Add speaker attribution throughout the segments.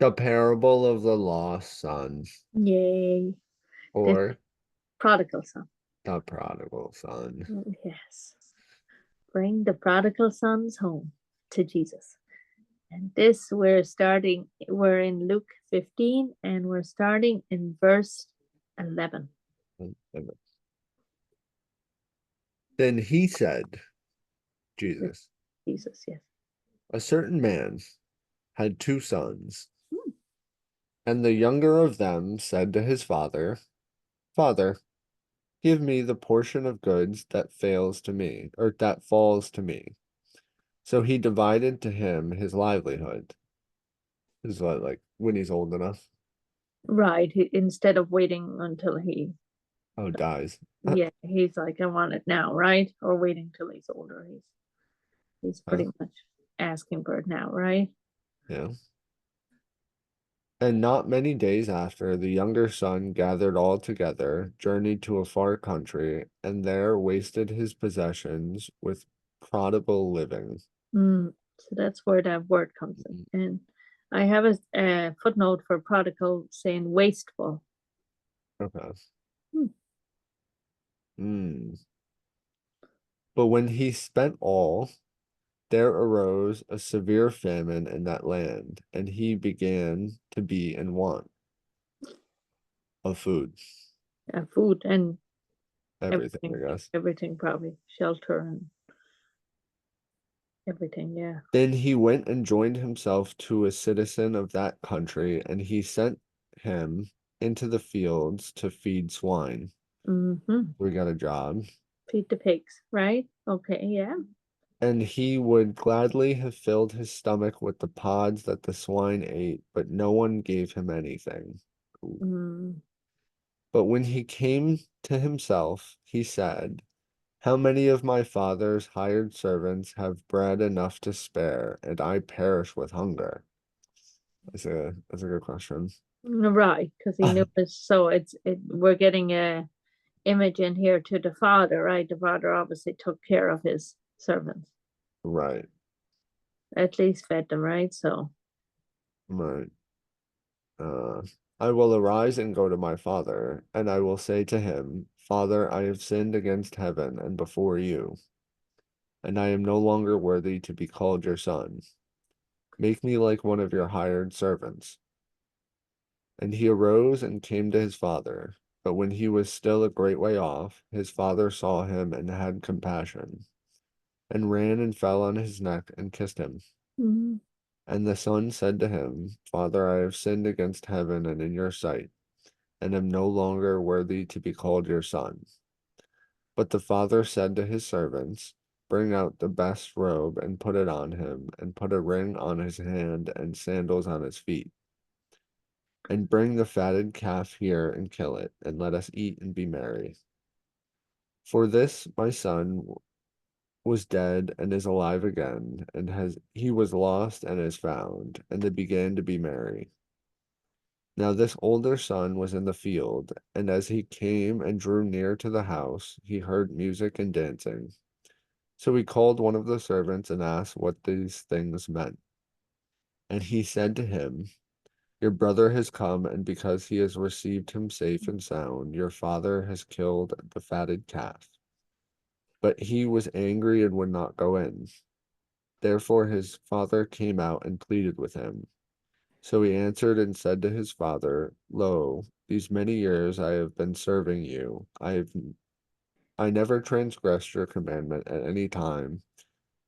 Speaker 1: The parable of the lost son,
Speaker 2: Yay. This
Speaker 1: or
Speaker 2: prodigal son.
Speaker 1: the prodigal son.
Speaker 2: Yes. Bring the prodigal sons home to Jesus. And this we're in Luke 15 and we're starting in verse 11.
Speaker 1: Then he said,
Speaker 2: This
Speaker 1: Jesus,
Speaker 2: Jesus, yes.
Speaker 1: a certain man had two sons,
Speaker 2: Hmm.
Speaker 1: and the younger of them said to his father, Father, give me the portion of goods that fails to me, or that falls to me. So he divided to him his livelihood. This is what, like when he's old enough.
Speaker 2: Right. Instead of waiting until
Speaker 1: Oh, dies.
Speaker 2: yeah, he's like, I want it now, right? Or waiting till he's older. He's
Speaker 1: Uh,
Speaker 2: pretty much asking for it now, right?
Speaker 1: yeah. And not many days after, the younger son gathered all together, journeyed to a far country, and there wasted his possessions with prodigal living.
Speaker 2: So that's where that word comes in. And I have a footnote for prodigal saying wasteful.
Speaker 1: Okay.
Speaker 2: Hmm.
Speaker 1: Mm. But when he spent all, there arose a severe famine in that land, and he began to be in want of food.
Speaker 2: Food and
Speaker 1: Everything, I
Speaker 2: everything,
Speaker 1: guess.
Speaker 2: everything probably shelter and everything. Yeah.
Speaker 1: Then he went and joined himself to a citizen of that country, and he sent him into the fields to feed swine.
Speaker 2: Mm-hmm.
Speaker 1: We got a job.
Speaker 2: Feed the pigs, right? Okay. Yeah.
Speaker 1: And he would gladly have filled his stomach with the pods that the swine ate, but no one gave him anything. Ooh.
Speaker 2: Mm.
Speaker 1: But when he came to himself, he said, How many of my father's hired servants have bread enough to spare, and I perish with hunger? That's a good question.
Speaker 2: Right, because he knew this. So we're getting a image in here to the father, right? The father obviously took care of his servants,
Speaker 1: Right,
Speaker 2: at least fed them, right? So,
Speaker 1: right. Uh, I will arise and go to my father, and I will say to him, Father, I have sinned against heaven and before you, and I am no longer worthy to be called your son. Make me like one of your hired servants. And he arose and came to his father. But when he was still a great way off, his father saw him and had compassion, and ran and fell on his neck and kissed him.
Speaker 2: mm,
Speaker 1: And the son said to him, Father, I have sinned against heaven and in your sight, and am no longer worthy to be called your son. But the father said to his servants, Bring out the best robe and put it on him, and put a ring on his hand and sandals on his feet. And bring the fatted calf here and kill it, and let us eat and be merry. For this my son was dead and is alive again, and he was lost and is found, and they began to be merry. Now this older son was in the field, and as he came and drew near to the house, he heard music and dancing. So he called one of the servants and asked what these things meant. And he said to him, Your brother has come, and because he has received him safe and sound, your father has killed the fatted calf. But he was angry and would not go in. Therefore his father came out and pleaded with him. So he answered and said to his father, Lo, these many years I have been serving you. I never transgressed your commandment at any time,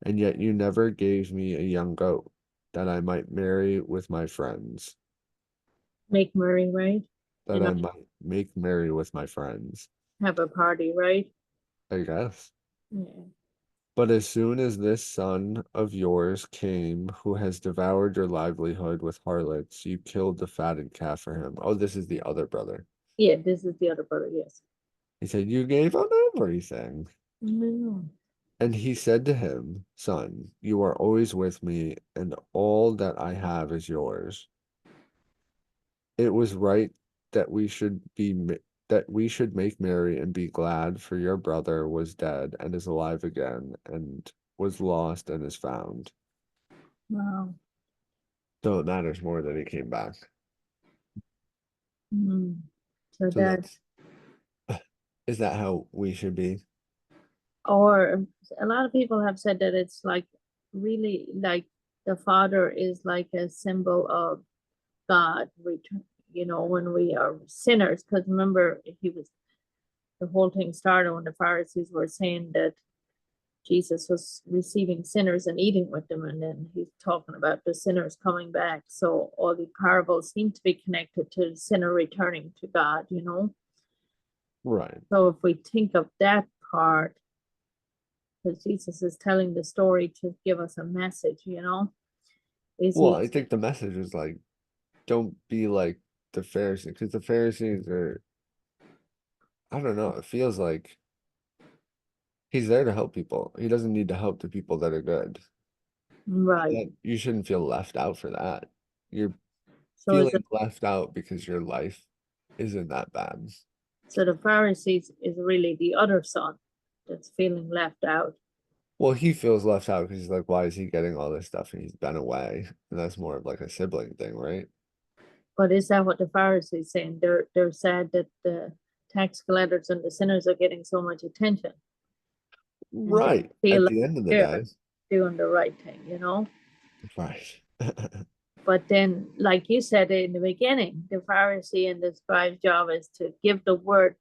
Speaker 1: and yet you never gave me a young goat, that I might marry with my friends,
Speaker 2: make merry, right?
Speaker 1: that
Speaker 2: And
Speaker 1: I
Speaker 2: not
Speaker 1: might make merry with my friends,
Speaker 2: have a party, right?
Speaker 1: I guess.
Speaker 2: Yeah.
Speaker 1: But as soon as this son of yours came, who has devoured your livelihood with harlots, you killed the fatted calf for him. Oh, this is the other brother.
Speaker 2: Yeah, this is the other brother, yes.
Speaker 1: He said, You gave up everything.
Speaker 2: No.
Speaker 1: And he said to him, Son, you are always with me, and all that I have is yours. It was right that we should make merry and be glad, for your brother was dead and is alive again, and was lost and is found.
Speaker 2: Wow.
Speaker 1: So it matters more that he came back.
Speaker 2: Mm. So
Speaker 1: So
Speaker 2: that,
Speaker 1: that's, is that how we should be?
Speaker 2: or a lot of people have said that it's like really like the Father is like a symbol of God. When we are sinners, because remember, the whole thing started when the Pharisees were saying that Jesus was receiving sinners and eating with them, and then he's talking about the sinners coming back. So all the parables seem to be connected to the sinner returning to God.
Speaker 1: Right.
Speaker 2: So if we think of that part, because Jesus is telling the story to give us a message, is
Speaker 1: Well,
Speaker 2: he
Speaker 1: I think the message is like, don't be like the Pharisees, because the Pharisees are, I don't know, it feels like he's there to help people. He doesn't need to help the people that are good.
Speaker 2: right?
Speaker 1: You shouldn't feel left out for that. You're
Speaker 2: So is it
Speaker 1: feeling left out because your life isn't that bad.
Speaker 2: so the Pharisees is really the other son that's feeling left out.
Speaker 1: Well, he feels left out because he's like, why is he getting all this stuff and he's been away? And that's more of like a sibling thing, right?
Speaker 2: But is that what the Pharisees saying? They're sad that the tax collectors and the sinners are getting so much attention, and they
Speaker 1: Right.
Speaker 2: feel
Speaker 1: At
Speaker 2: like
Speaker 1: the end of the
Speaker 2: they're
Speaker 1: day.
Speaker 2: doing the right thing.
Speaker 1: Right.
Speaker 2: But then, like you said in the beginning, the Pharisee and the scribe's job is to give the word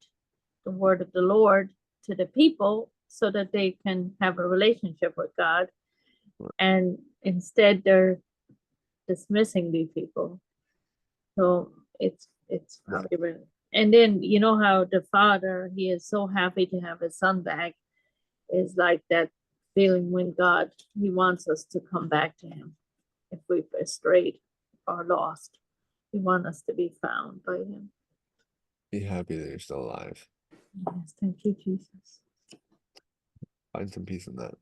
Speaker 2: of the Lord to the people so that they can have a relationship with God. And instead they're dismissing these people. So it's
Speaker 1: Right.
Speaker 2: probably really, and then you know how the father, he is so happy to have his son back, is like that feeling when God, he wants us to come back to him if we've strayed or lost. He wants us to be found by him.
Speaker 1: Be happy that you're still alive.
Speaker 2: Yes, thank you, Jesus.
Speaker 1: Find some peace in that.